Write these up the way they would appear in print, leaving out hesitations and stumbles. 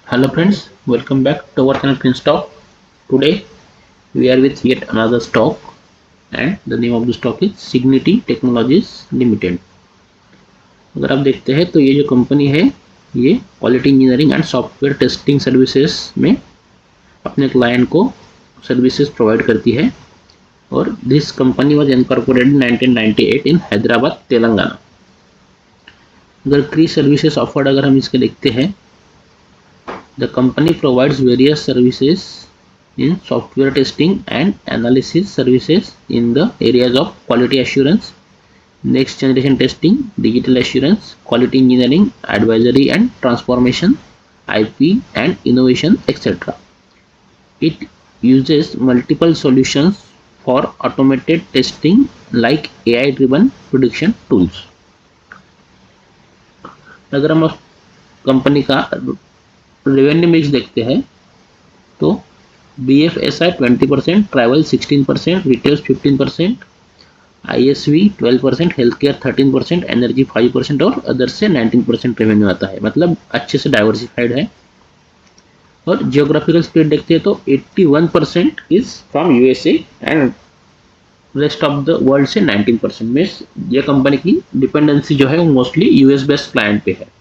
Hello friends, welcome back to our channel FinStock. Today we are with yet another stock and the name of the stock is Signity Technologies Limited. अगर आप देखते हैं तो ये जो company है ये quality engineering and software testing services में अपने क्लाइंट को सर्विसेज प्रोवाइड करती है और this company was incorporated in 1998 इन हैदराबाद तेलंगाना. अगर की सर्विसेज ऑफर्ड अगर हम इसके देखते हैं, the company provides various services in software testing and analysis services in the areas of quality assurance, next generation testing, digital assurance, quality engineering, advisory and transformation, IP and innovation, etc. It uses multiple solutions for automated testing like AI driven prediction tools. अगर हम company का revenue mix देखते हैं तो BFSI 20%, travel 16%, retail 15%, ISV 12%, health care 13%, energy 5% और other से 19% revenue आता है. मतलब अच्छे से डाइवर्सिफाइड है. और जियोग्राफिकल स्प्लिट देखते हैं तो 81% is from USA and rest of the world से 19%. मीन्स ये कंपनी की डिपेंडेंसी जो है वो मोस्टली US बेस्ड क्लाइंट पे है.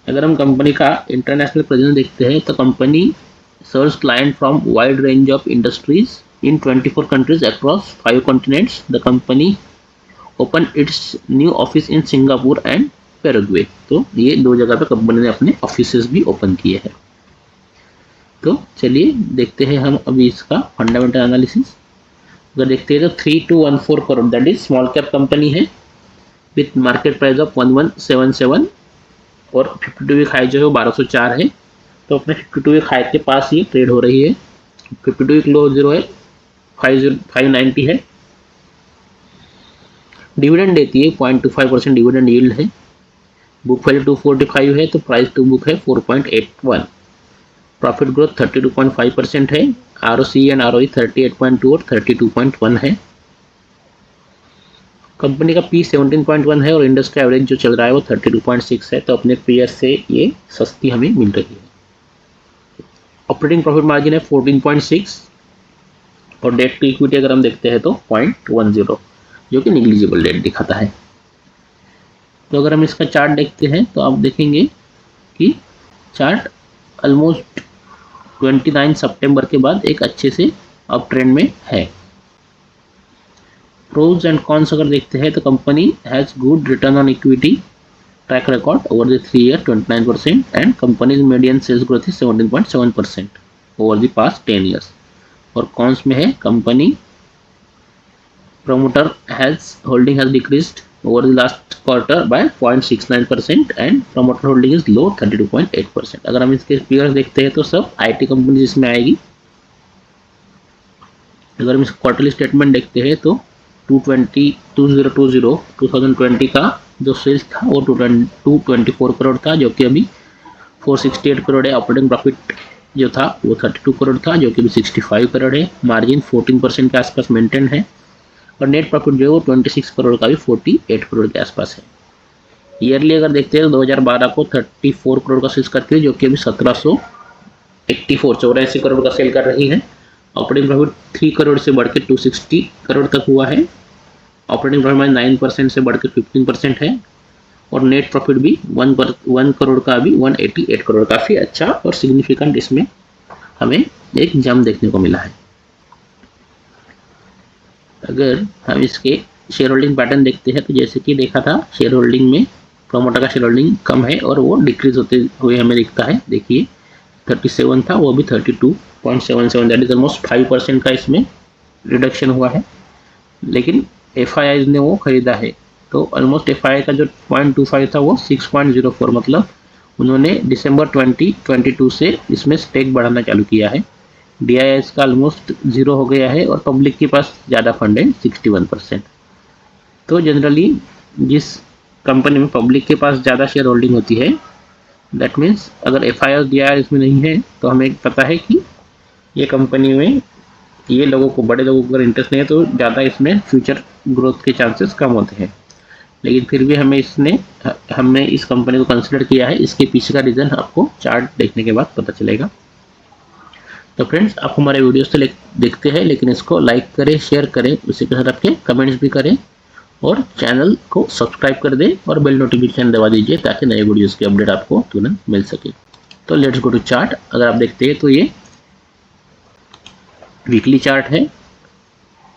अगर हम कंपनी का इंटरनेशनल प्रेजेंस देखते हैं तो company serves client from wide range of industries in 24 countries across 5 continents. The company open it's new office in Singapore and Paraguay. तो ये दो जगह पे कंपनी ने अपने ऑफिसेज भी ओपन किए हैं. तो चलिए देखते हैं हम अभी इसका फंडामेंटल एनालिसिस. अगर देखते हैं तो 3214 crore that is small cap company है विथ मार्केट प्राइस ऑफ 1177 और 52 वीक हाई जो है वो 1204 है. तो अपने 52 वीक हाई के पास ये ट्रेड हो रही है. 52 वीक लो जीरो है 590 है. डिविडेंड देती है 0.25% डिविडेंड यील्ड है. बुक वैल्यू 245 है तो प्राइस टू बुक है 4.81. प्रॉफिट ग्रोथ 32.5% है. ROCE एंड ROE 38.2 और 32.1 है. कंपनी का P 17.1 है और इंडस्ट्री एवरेज जो चल रहा है वो 32.6 है. तो अपने पीएस से ये सस्ती हमें मिल रही है. ऑपरेटिंग प्रॉफिट मार्जिन है 14.6 और डेट टू इक्विटी अगर हम देखते हैं तो 0.10 जो कि निग्लिजिबल डेट दिखाता है. तो अगर हम इसका चार्ट देखते हैं तो आप देखेंगे कि चार्ट ऑलमोस्ट 29 सितंबर के बाद एक अच्छे से अप ट्रेंड में है. प्रोज एंड कॉन्स अगर देखते हैं तो company has good return on equity track record over the 3 year 29% and company's median sales growth is 17.7% over the past 10 years. और कॉन्स में है company promoter has holding has decreased over the last quarter by 0.69% and promoter holding is low 32.8%. अगर हम इसके figures देखते हैं तो सब IT कंपनी इसमें आएगी. अगर हम इसका क्वार्टरली स्टेटमेंट देखते हैं तो 2020 का जो सेल्स था वो 224 करोड़ था जो कि अभी 468 करोड़ है. ऑपरेटिंग प्रॉफिट जो था वो 32 करोड़ था जो कि अभी 65 करोड़ है. मार्जिन 14% के आसपास मेंटेन है और नेट प्रॉफिट जो है वो 26 करोड़ का भी 48 करोड़ के आसपास है. ईयरली अगर देखते हैं तो 2012 को 34 करोड़ का सेल्स करती है जो कि अभी 1784 करोड़ का सेल कर रही है. ऑपरेटिंग प्रॉफिट 3 करोड़ से बढ़ के 260 करोड़ तक हुआ है. ऑपरेटिंग प्रॉफिट मार्जिन 9% से बढ़ के 15% है और नेट प्रॉफिट भी 1 करोड़ का भी 188 करोड़. काफ़ी अच्छा और सिग्निफिकेंट इसमें हमें एक जंप देखने को मिला है. अगर हम इसके शेयर होल्डिंग पैटर्न देखते हैं तो जैसे कि देखा था शेयर होल्डिंग में प्रोमोटर का शेयर होल्डिंग कम है और वो डिक्रीज होते हुए हमें दिखता है. देखिए 37 था वो भी 32.77 दैट इज ऑलमोस्ट 5% का इसमें रिडक्शन हुआ है. लेकिन FII ने वो खरीदा है तो ऑलमोस्ट FII का जो 0.25 था वो 6.04 मतलब उन्होंने दिसंबर 2022 से इसमें स्टेक बढ़ाना चालू किया है. DIS का ऑलमोस्ट 0 हो गया है और पब्लिक के पास ज़्यादा फंड है 61%. तो जनरली जिस कंपनी में पब्लिक के पास ज़्यादा शेयर होल्डिंग होती है दैट मीन्स अगर FII और DIR इसमें नहीं है तो हमें पता है कि ये कंपनी में ये लोगों को बड़े लोगों को अगर इंटरेस्ट नहीं है तो ज़्यादा इसमें फ्यूचर ग्रोथ के चांसेस कम होते हैं. लेकिन फिर भी हमने इस कंपनी को कंसिडर किया है। इसके पीछे का रीज़न आपको चार्ट देखने के बाद पता चलेगा। तो फ्रेंड्स, आप हमारे वीडियोस तो देखते हैं, लेकिन इसको लाइक करें, शेयर करें, उसी के साथ आपके कमेंट्स भी करें और चैनल को सब्सक्राइब कर दें और बेल नोटिफिकेशन दबा दीजिए ताकि नए वीडियोस की अपडेट आपको तुरंत मिल सके। तो लेट्स गो टू चार्ट। अगर आप देखते हैं तो ये वीकली चार्ट है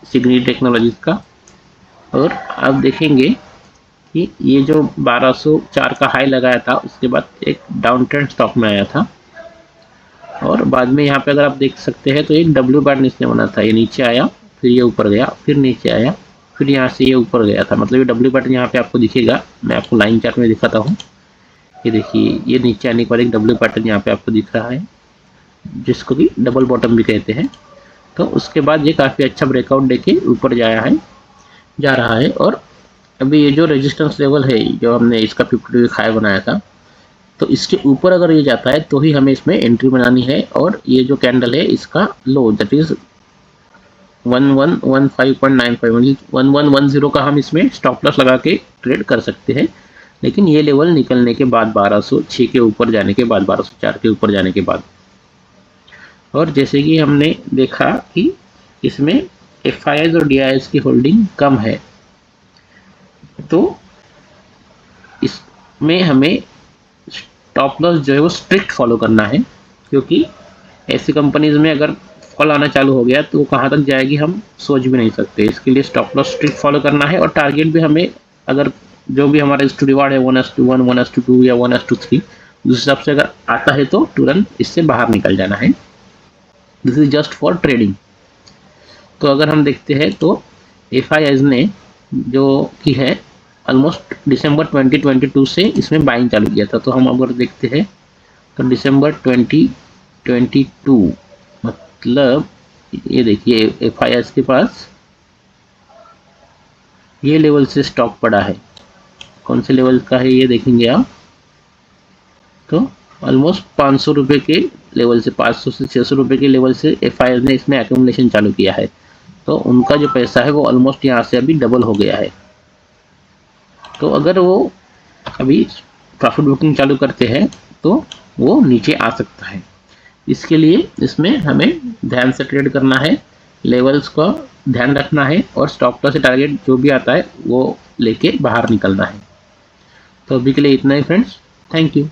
सिग्निटी टेक्नोलॉजीज का, और आप देखेंगे कि ये जो 1204 का हाई लगाया था उसके बाद एक डाउन ट्रेंड स्टॉक में आया था, और बाद में यहाँ पे अगर आप देख सकते हैं तो एक डब्ल्यू पैटर्न इसने बना था। ये नीचे आया, फिर ये ऊपर गया, फिर नीचे आया, फिर यहाँ से ये ऊपर गया था। मतलब ये डब्ल्यू पैटर्न यहाँ पे आपको दिखेगा। मैं आपको लाइन चार्ट में दिखाता हूँ। ये देखिए, ये नीचे आने के बाद एक डब्ल्यू पैटर्न यहाँ पे आपको दिख रहा है, जिसको कि डबल बॉटम भी कहते हैं। तो उसके बाद ये काफ़ी अच्छा ब्रेकआउट देके ऊपर जा रहा है। और अभी ये जो रेजिस्टेंस लेवल है जो हमने इसका 52 वीक हाई बनाया था, तो इसके ऊपर अगर ये जाता है तो ही हमें इसमें एंट्री बनानी है। और ये जो कैंडल है इसका लो, दैट इज 1115.95 1110 का हम इसमें स्टॉप लॉस लगा के ट्रेड कर सकते हैं। लेकिन ये लेवल निकलने के बाद 1206 के ऊपर जाने के बाद, 1204 के ऊपर जाने के बाद, और जैसे कि हमने देखा कि इसमें FIIs और DIIs की होल्डिंग कम है, तो इसमें हमें स्टॉप लॉस जो है वो स्ट्रिक्ट फॉलो करना है, क्योंकि ऐसी कंपनीज में अगर फॉल आना चालू हो गया तो वो कहाँ तक जाएगी हम सोच भी नहीं सकते। इसके लिए स्टॉप लॉस स्ट्रिक्ट फॉलो करना है, और टारगेट भी हमें, अगर जो भी हमारा रिस्क टू रिवार्ड है 1:1, 1:2 या 1:3, उस हिसाब से अगर आता है तो तुरंत इससे बाहर निकल जाना है। This is just for trading. तो अगर हम देखते हैं तो FIIs ने जो कि है ऑलमोस्ट दिसंबर 2022 से इसमें बाइंग चालू किया था। तो हम अगर देखते हैं तो दिसंबर 2022, मतलब ये देखिए FIIs के पास ये लेवल से स्टॉक पड़ा है। कौन से लेवल का है ये देखेंगे आप, तो ऑलमोस्ट 500 रुपये के लेवल से, 500 से 600 रुपये के लेवल से FIIs ने इसमें एक्यूमुलेशन चालू किया है। तो उनका जो पैसा है वो ऑलमोस्ट यहाँ से अभी डबल हो गया है। तो अगर वो अभी प्रॉफिट बुकिंग चालू करते हैं तो वो नीचे आ सकता है। इसके लिए इसमें हमें ध्यान से ट्रेड करना है, लेवल्स का ध्यान रखना है, और स्टॉप लॉस से टारगेट जो भी आता है वो लेके बाहर निकलना है। तो अभी के लिए इतना ही फ्रेंड्स, थैंक यू।